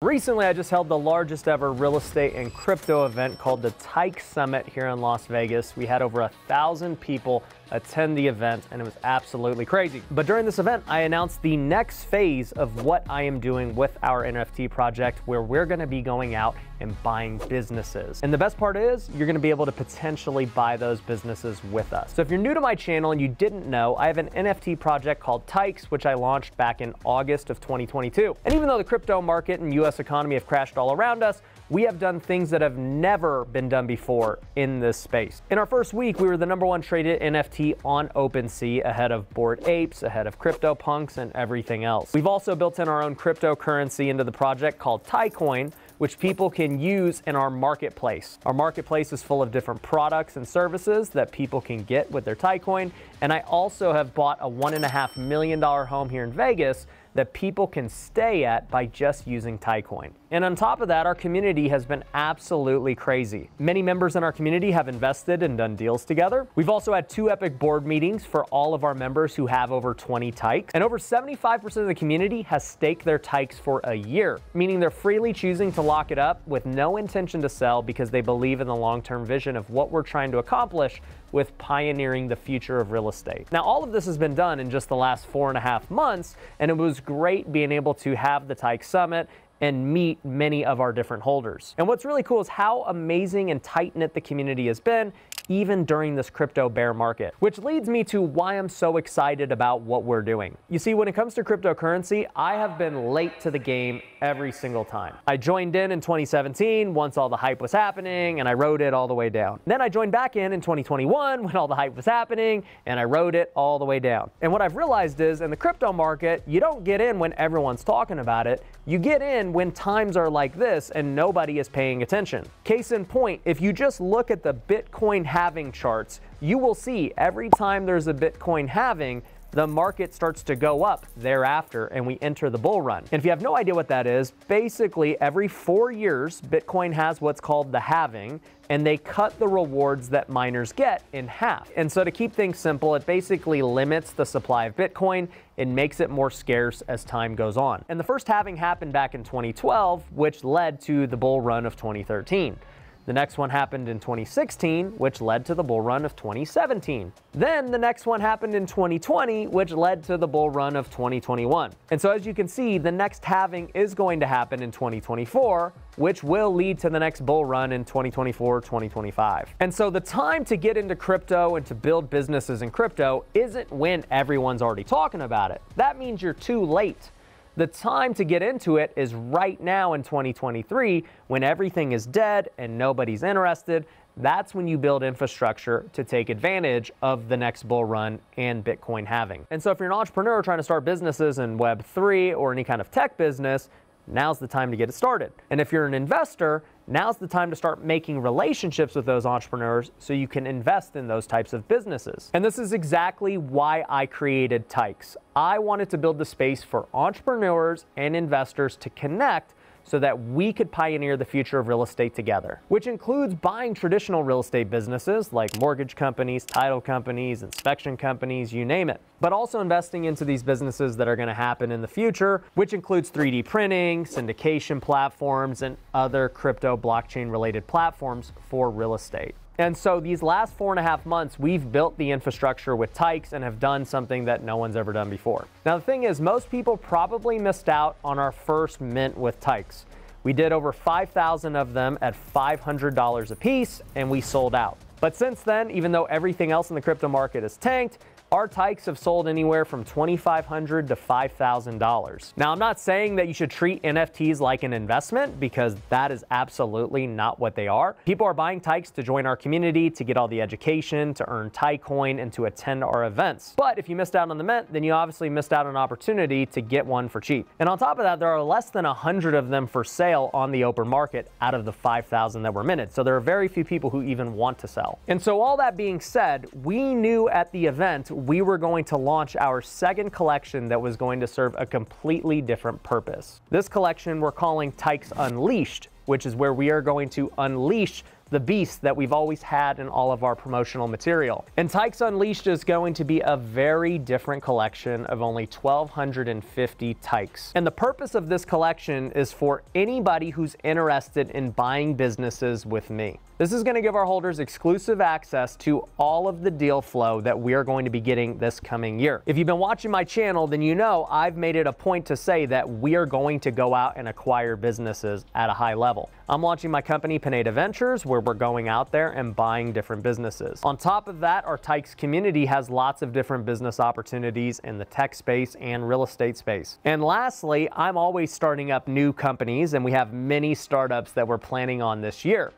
Recently, I just held the largest ever real estate and crypto event called the Tykes Summit here in Las Vegas. We had over 1,000 people attend the event, and it was absolutely crazy. But during this event, I announced the next phase of what I am doing with our NFT project, where we're gonna be going out and buying businesses. And the best part is, you're gonna be able to potentially buy those businesses with us. So if you're new to my channel and you didn't know, I have an NFT project called Tykes, which I launched back in August of 2022. And even though the crypto market and US economy have crashed all around us, we have done things that have never been done before in this space. In our first week, we were the #1 traded NFT on OpenSea, ahead of Bored Apes, ahead of CryptoPunks, and everything else. We've also built in our own cryptocurrency into the project called Tycoin, which people can use in our marketplace. Our marketplace is full of different products and services that people can get with their Tycoin. And I also have bought a $1.5 million home here in Vegas that people can stay at by just using Tycoin. And on top of that, our community has been absolutely crazy. Many members in our community have invested and done deals together. We've also had 2 epic board meetings for all of our members who have over 20 Tykes. And over 75% of the community has staked their Tykes for a year, meaning they're freely choosing to lock it up with no intention to sell because they believe in the long-term vision of what we're trying to accomplish with pioneering the future of real estate. Now, all of this has been done in just the last 4.5 months, and it was great being able to have the Tykes Summit and meet many of our different holders. And what's really cool is how amazing and tight-knit the community has been, even during this crypto bear market, which leads me to why I'm so excited about what we're doing. You see, when it comes to cryptocurrency, I have been late to the game every single time. I joined in 2017 once all the hype was happening, and I rode it all the way down. Then I joined back in 2021 when all the hype was happening, and I rode it all the way down. And what I've realized is, in the crypto market, you don't get in when everyone's talking about it. You get in when times are like this and nobody is paying attention. Case in point, if you just look at the Bitcoin halving charts, you will see every time there's a Bitcoin halving, the market starts to go up thereafter and we enter the bull run. And if you have no idea what that is, basically every 4 years, Bitcoin has what's called the halving, and they cut the rewards that miners get in half. And so to keep things simple, it basically limits the supply of Bitcoin and makes it more scarce as time goes on. And the first halving happened back in 2012, which led to the bull run of 2013. The next one happened in 2016, which led to the bull run of 2017. Then the next one happened in 2020, which led to the bull run of 2021. And so as you can see, the next halving is going to happen in 2024, which will lead to the next bull run in 2024, 2025. And so the time to get into crypto and to build businesses in crypto isn't when everyone's already talking about it. That means you're too late. The time to get into it is right now in 2023, when everything is dead and nobody's interested. That's when you build infrastructure to take advantage of the next bull run and Bitcoin halving. And so if you're an entrepreneur trying to start businesses in Web3 or any kind of tech business, now's the time to get it started. And if you're an investor, now's the time to start making relationships with those entrepreneurs so you can invest in those types of businesses. And this is exactly why I created Tykes. I wanted to build the space for entrepreneurs and investors to connect so that we could pioneer the future of real estate together, which includes buying traditional real estate businesses like mortgage companies, title companies, inspection companies, you name it, but also investing into these businesses that are going to happen in the future, which includes 3D printing, syndication platforms, and other crypto blockchain related platforms for real estate. And so these last 4.5 months, we've built the infrastructure with Tykes and have done something that no one's ever done before. Now, the thing is, most people probably missed out on our first mint with Tykes. We did over 5,000 of them at $500 a piece, and we sold out. But since then, even though everything else in the crypto market is tanked, our Tykes have sold anywhere from $2,500 to $5,000. Now, I'm not saying that you should treat NFTs like an investment, because that is absolutely not what they are. People are buying Tykes to join our community, to get all the education, to earn Tycoin, and to attend our events. But if you missed out on the mint, then you obviously missed out on an opportunity to get one for cheap. And on top of that, there are less than 100 of them for sale on the open market out of the 5,000 that were minted. So there are very few people who even want to sell. And so all that being said, we knew at the event we were going to launch our second collection that was going to serve a completely different purpose. This collection we're calling Tykes Unleashed, which is where we are going to unleash the beast that we've always had in all of our promotional material. And Tykes Unleashed is going to be a very different collection of only 1,250 Tykes. And the purpose of this collection is for anybody who's interested in buying businesses with me. This is going to give our holders exclusive access to all of the deal flow that we are going to be getting this coming year. If you've been watching my channel, then you know I've made it a point to say that we are going to go out and acquire businesses at a high level. I'm launching my company, Pineda Ventures, where we're going out there and buying different businesses. On top of that, our Tykes community has lots of different business opportunities in the tech space and real estate space. And lastly, I'm always starting up new companies, and we have many startups that we're planning on this year.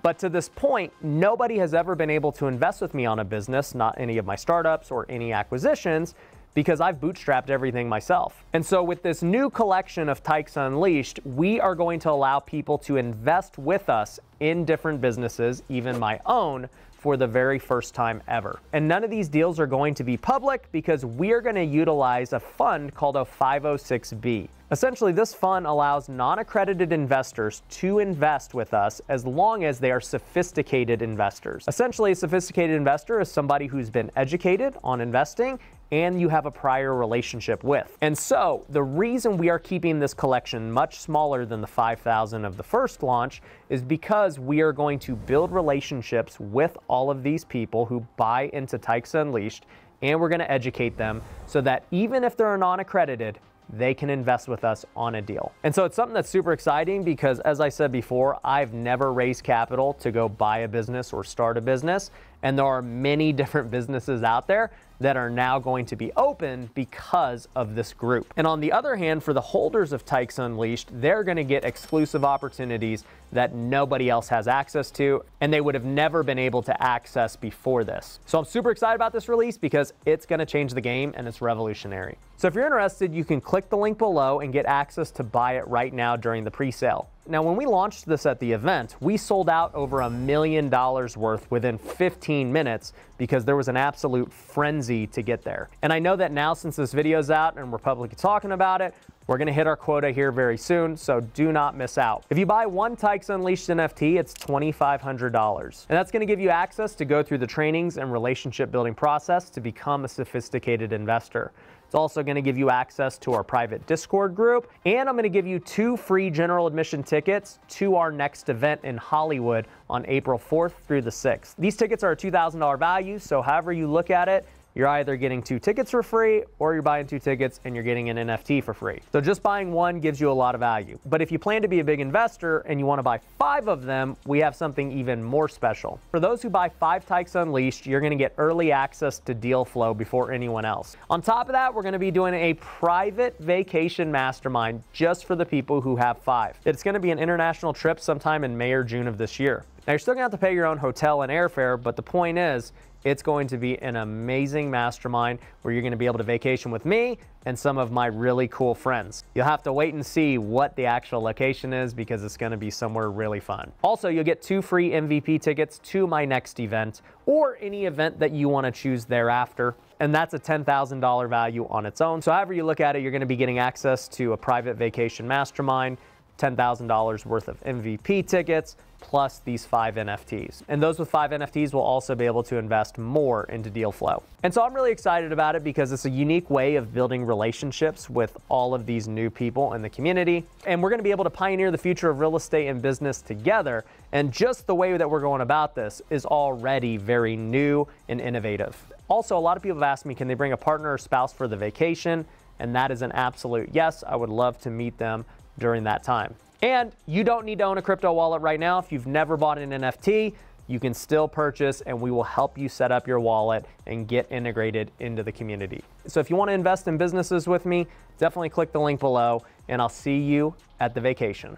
But to this point, nobody has ever been able to invest with me on a business, not any of my startups or any acquisitions, because I've bootstrapped everything myself. And so with this new collection of Tykes Unleashed, we are going to allow people to invest with us in different businesses, even my own, for the very first time ever. And none of these deals are going to be public because we are going to utilize a fund called a 506B. Essentially, this fund allows non-accredited investors to invest with us as long as they are sophisticated investors. Essentially, a sophisticated investor is somebody who's been educated on investing and you have a prior relationship with. And so the reason we are keeping this collection much smaller than the 5,000 of the first launch is because we are going to build relationships with all of these people who buy into Tykes Unleashed, and we're going to educate them so that even if they're non-accredited, they can invest with us on a deal. And so it's something that's super exciting because, as I said before, I've never raised capital to go buy a business or start a business. And there are many different businesses out there that are now going to be open because of this group. And on the other hand, for the holders of Tykes Unleashed, they're going to get exclusive opportunities that nobody else has access to, and they would have never been able to access before this. So I'm super excited about this release because it's going to change the game and it's revolutionary. So if you're interested, you can click the link below and get access to buy it right now during the pre-sale. Now, when we launched this at the event, we sold out over $1 million worth within 15 minutes because there was an absolute frenzy to get there. And I know that now, since this video's out and we're publicly talking about it, we're going to hit our quota here very soon, so do not miss out. If you buy one Tykes Unleashed NFT, it's $2,500. And that's going to give you access to go through the trainings and relationship building process to become a sophisticated investor. It's also going to give you access to our private Discord group, and I'm going to give you 2 free general admission tickets to our next event in Hollywood on April 4th through the 6th. These tickets are a $2,000 value, so however you look at it, you're either getting 2 tickets for free or you're buying 2 tickets and you're getting an NFT for free. So just buying one gives you a lot of value. But if you plan to be a big investor and you want to buy 5 of them, we have something even more special. For those who buy 5 Tykes Unleashed, you're going to get early access to deal flow before anyone else. On top of that, we're going to be doing a private vacation mastermind just for the people who have 5. It's going to be an international trip sometime in May or June of this year. Now, you're still going to have to pay your own hotel and airfare, but the point is, it's going to be an amazing mastermind where you're going to be able to vacation with me and some of my really cool friends. You'll have to wait and see what the actual location is because it's going to be somewhere really fun. Also, you'll get 2 free MVP tickets to my next event or any event that you want to choose thereafter. And that's a $10,000 value on its own. So however you look at it, you're going to be getting access to a private vacation mastermind, $10,000 worth of MVP tickets, plus these 5 NFTs. And those with 5 NFTs will also be able to invest more into deal flow. And so I'm really excited about it because it's a unique way of building relationships with all of these new people in the community. And we're going to be able to pioneer the future of real estate and business together. And just the way that we're going about this is already very new and innovative. Also, a lot of people have asked me, can they bring a partner or spouse for the vacation? And that is an absolute yes. I would love to meet them during that time. And you don't need to own a crypto wallet right now. If you've never bought an NFT, you can still purchase and we will help you set up your wallet and get integrated into the community. So if you want to invest in businesses with me, definitely click the link below and I'll see you at the vacation.